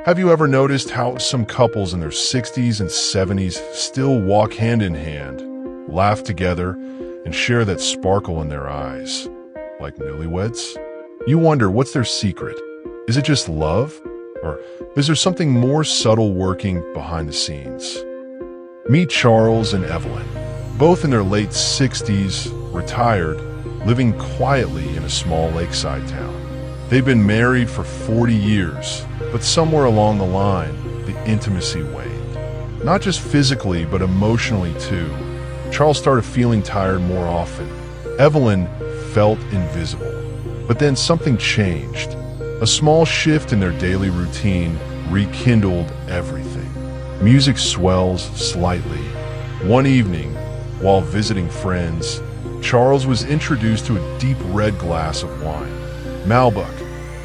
Have you ever noticed how some couples in their 60s and 70s still walk hand in hand, laugh together, and share that sparkle in their eyes, like newlyweds? You wonder, what's their secret? Is it just love? Or is there something more subtle working behind the scenes? Meet Charles and Evelyn, both in their late 60s, retired, living quietly in a small lakeside town. They've been married for 40 years, but somewhere along the line, the intimacy waned. Not just physically, but emotionally too. Charles started feeling tired more often. Evelyn felt invisible. But then something changed. A small shift in their daily routine rekindled everything. Music swells slightly. One evening, while visiting friends, Charles was introduced to a deep red glass of wine, Malbec.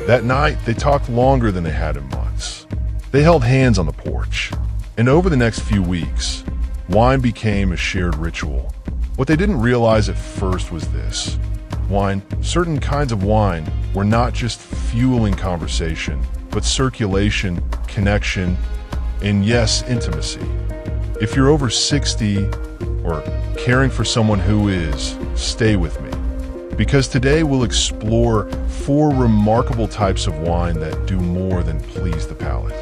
That night, they talked longer than they had in months. They held hands on the porch. And over the next few weeks, wine became a shared ritual. What they didn't realize at first was this. Wine, certain kinds of wine, were not just fueling conversation, but circulation, connection, and yes, intimacy. If you're over 60 or caring for someone who is, stay with me. Because today we'll explore 4 remarkable types of wine that do more than please the palate.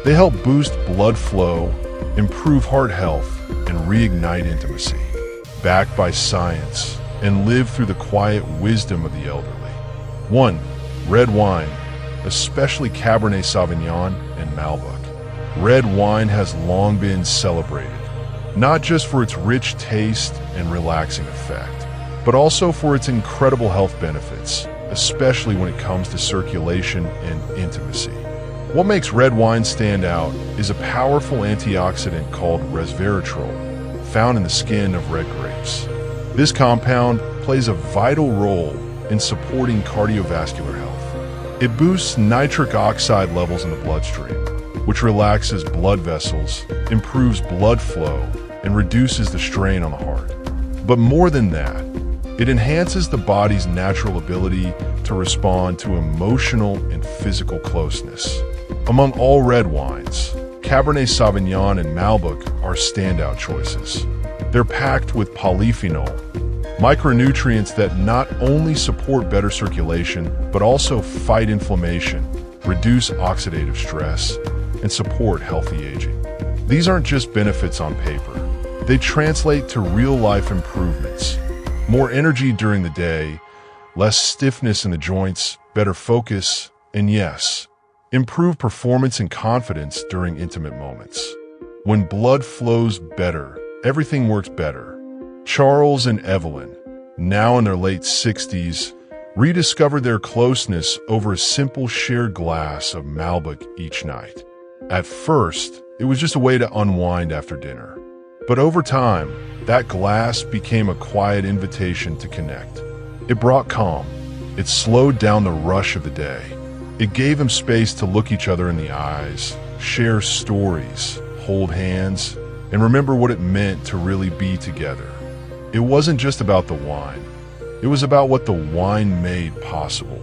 They help boost blood flow, improve heart health, and reignite intimacy. Backed by science and live through the quiet wisdom of the elderly. 1. Red wine, especially Cabernet Sauvignon and Malbec. Red wine has long been celebrated, not just for its rich taste and relaxing effect, but also for its incredible health benefits, especially when it comes to circulation and intimacy. What makes red wine stand out is a powerful antioxidant called resveratrol, found in the skin of red grapes. This compound plays a vital role in supporting cardiovascular health. It boosts nitric oxide levels in the bloodstream, which relaxes blood vessels, improves blood flow, and reduces the strain on the heart. But more than that, it enhances the body's natural ability to respond to emotional and physical closeness. Among all red wines, Cabernet Sauvignon and Malbec are standout choices. They're packed with polyphenol, micronutrients that not only support better circulation, but also fight inflammation, reduce oxidative stress, and support healthy aging. These aren't just benefits on paper. They translate to real-life improvements. More energy during the day, less stiffness in the joints, better focus, and yes, improved performance and confidence during intimate moments. When blood flows better, everything works better. Charles and Evelyn, now in their late 60s, rediscovered their closeness over a simple shared glass of Malbec each night. At first, it was just a way to unwind after dinner. But over time, that glass became a quiet invitation to connect. It brought calm. It slowed down the rush of the day. It gave them space to look each other in the eyes, share stories, hold hands, and remember what it meant to really be together. It wasn't just about the wine. It was about what the wine made possible.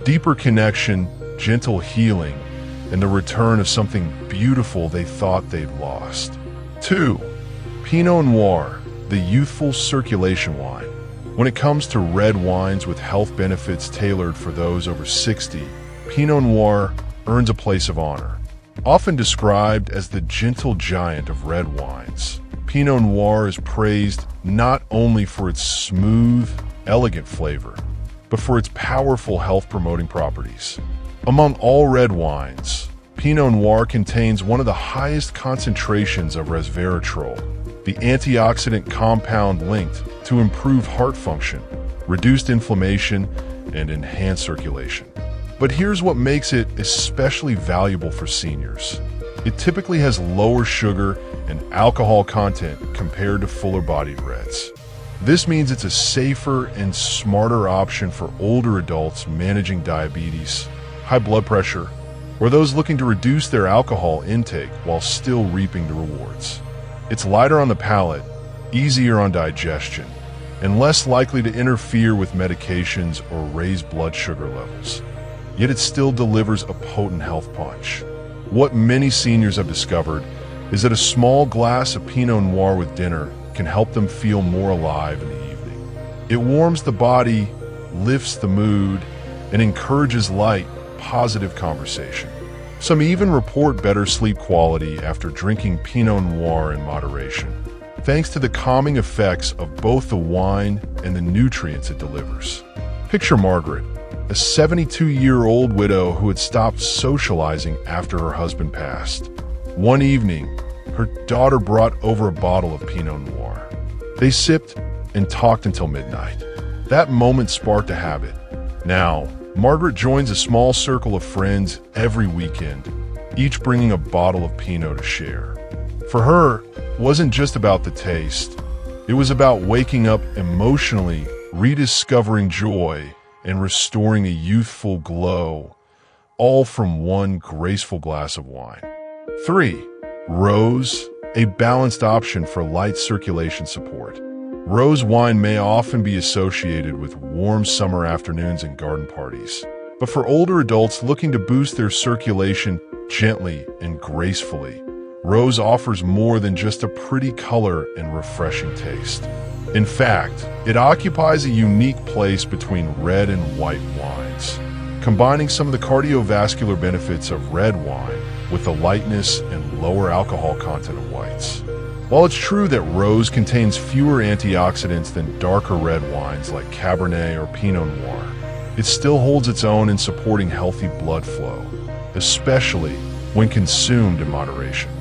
Deeper connection, gentle healing, and the return of something beautiful they thought they'd lost. 2. Pinot Noir, the youthful circulation wine. When it comes to red wines with health benefits tailored for those over 60, Pinot Noir earns a place of honor. Often described as the gentle giant of red wines, Pinot Noir is praised not only for its smooth, elegant flavor, but for its powerful health-promoting properties. Among all red wines, Pinot Noir contains one of the highest concentrations of resveratrol, the antioxidant compound linked to improve heart function, reduced inflammation, and enhance circulation. But here's what makes it especially valuable for seniors. It typically has lower sugar and alcohol content compared to fuller-bodied reds. This means it's a safer and smarter option for older adults managing diabetes, high blood pressure, or those looking to reduce their alcohol intake while still reaping the rewards. It's lighter on the palate, easier on digestion, and less likely to interfere with medications or raise blood sugar levels. Yet it still delivers a potent health punch. What many seniors have discovered is that a small glass of Pinot Noir with dinner can help them feel more alive in the evening. It warms the body, lifts the mood, and encourages light, positive conversation. Some even report better sleep quality after drinking Pinot Noir in moderation, thanks to the calming effects of both the wine and the nutrients it delivers. Picture Margaret, a 72-year-old widow who had stopped socializing after her husband passed. One evening, her daughter brought over a bottle of Pinot Noir. They sipped and talked until midnight. That moment sparked a habit. Now, Margaret joins a small circle of friends every weekend, each bringing a bottle of Pinot to share. For her, it wasn't just about the taste. It was about waking up emotionally, rediscovering joy, and restoring a youthful glow, all from one graceful glass of wine. 3. Rose, a balanced option for light circulation support. Rose wine may often be associated with warm summer afternoons and garden parties. But for older adults looking to boost their circulation gently and gracefully, rose offers more than just a pretty color and refreshing taste. In fact, it occupies a unique place between red and white wines, combining some of the cardiovascular benefits of red wine with the lightness and lower alcohol content of whites. While it's true that rose contains fewer antioxidants than darker red wines like Cabernet or Pinot Noir, it still holds its own in supporting healthy blood flow, especially when consumed in moderation.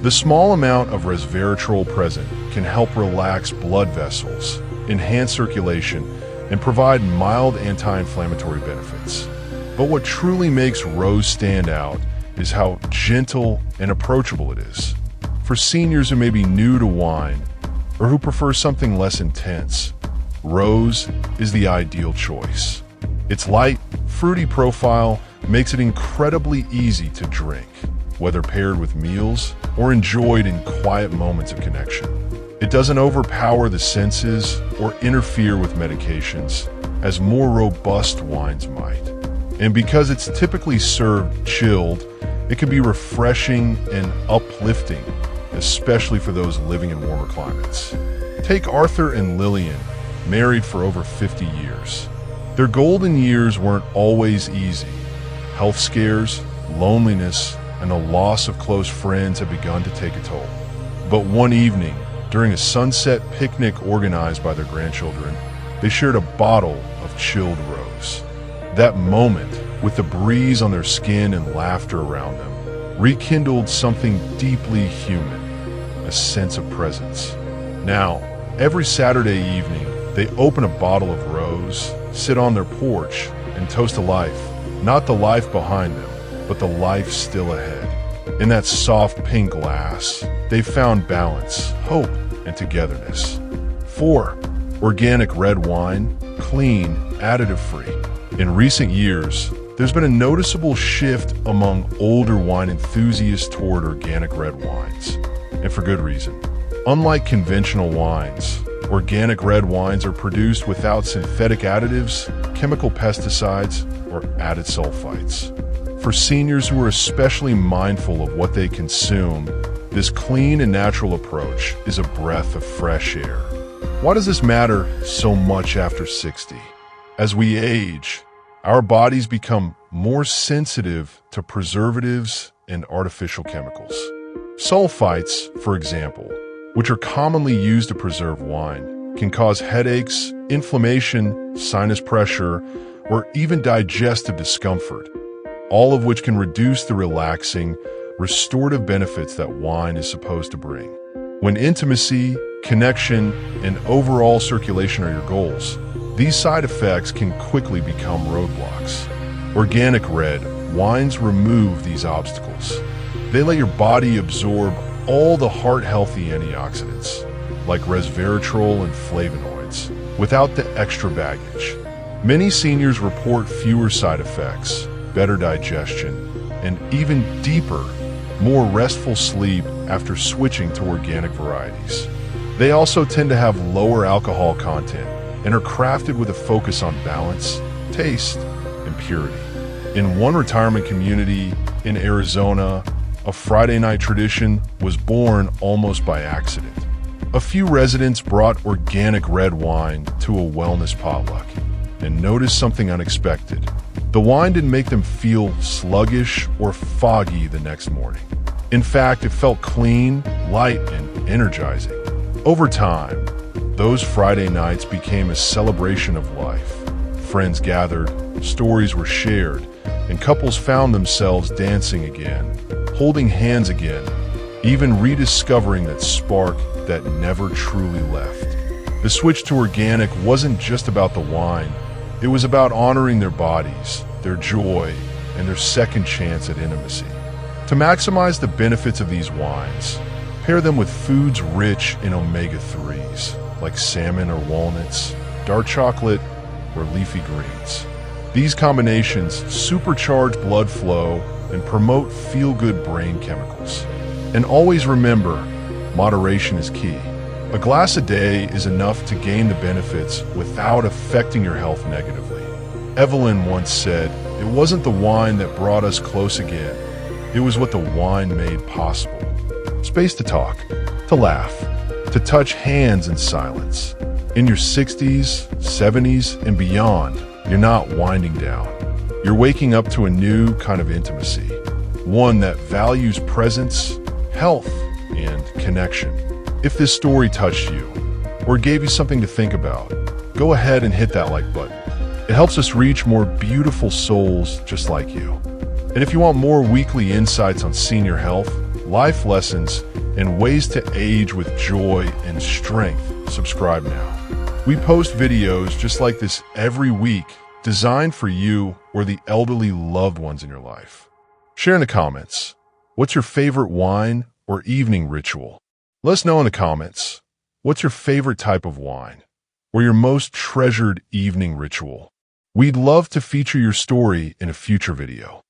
The small amount of resveratrol present can help relax blood vessels, enhance circulation, and provide mild anti-inflammatory benefits. But what truly makes rose stand out is how gentle and approachable it is. For seniors who may be new to wine or who prefer something less intense, rose is the ideal choice. Its light, fruity profile makes it incredibly easy to drink, whether paired with meals or enjoyed in quiet moments of connection. It doesn't overpower the senses or interfere with medications, as more robust wines might. And because it's typically served chilled, it can be refreshing and uplifting, especially for those living in warmer climates. Take Arthur and Lillian, married for over 50 years. Their golden years weren't always easy. Health scares, loneliness, and the loss of close friends had begun to take a toll. But one evening, during a sunset picnic organized by their grandchildren, they shared a bottle of chilled rose. That moment, with the breeze on their skin and laughter around them, rekindled something deeply human, a sense of presence. Now, every Saturday evening, they open a bottle of rose, sit on their porch, and toast a life, not the life behind them, but the life still ahead. In that soft pink glass, they found balance, hope, and togetherness. 4. Organic red wine, clean, additive-free. In recent years, there's been a noticeable shift among older wine enthusiasts toward organic red wines, and for good reason. Unlike conventional wines, organic red wines are produced without synthetic additives, chemical pesticides, or added sulfites. For seniors who are especially mindful of what they consume, this clean and natural approach is a breath of fresh air. Why does this matter so much after 60? As we age, our bodies become more sensitive to preservatives and artificial chemicals. Sulfites, for example, which are commonly used to preserve wine, can cause headaches, inflammation, sinus pressure, or even digestive discomfort, all of which can reduce the relaxing, restorative benefits that wine is supposed to bring. When intimacy, connection, and overall circulation are your goals, these side effects can quickly become roadblocks. Organic red wines remove these obstacles. They let your body absorb all the heart-healthy antioxidants, like resveratrol and flavonoids, without the extra baggage. Many seniors report fewer side effects, better digestion, and even deeper, more restful sleep after switching to organic varieties. They also tend to have lower alcohol content and are crafted with a focus on balance, taste, and purity. In one retirement community in Arizona, a Friday night tradition was born almost by accident. A few residents brought organic red wine to a wellness potluck and noticed something unexpected. The wine didn't make them feel sluggish or foggy the next morning. In fact, it felt clean, light, and energizing. Over time, those Friday nights became a celebration of life. Friends gathered, stories were shared, and couples found themselves dancing again, holding hands again, even rediscovering that spark that never truly left. The switch to organic wasn't just about the wine. It was about honoring their bodies, their joy, and their second chance at intimacy. To maximize the benefits of these wines, pair them with foods rich in omega-3s, like salmon or walnuts, dark chocolate, or leafy greens. These combinations supercharge blood flow and promote feel-good brain chemicals. And always remember, moderation is key. A glass a day is enough to gain the benefits without affecting your health negatively. Evelyn once said, "It wasn't the wine that brought us close again. It was what the wine made possible." Space to talk, to laugh, to touch hands in silence. In your 60s, 70s, and beyond, you're not winding down. You're waking up to a new kind of intimacy, one that values presence, health, and connection. If this story touched you or gave you something to think about, go ahead and hit that like button. It helps us reach more beautiful souls just like you. And if you want more weekly insights on senior health, life lessons, and ways to age with joy and strength, subscribe now. We post videos just like this every week, designed for you or the elderly loved ones in your life. Share in the comments. What's your favorite wine or evening ritual? Let us know in the comments. What's your favorite type of wine or your most treasured evening ritual? We'd love to feature your story in a future video.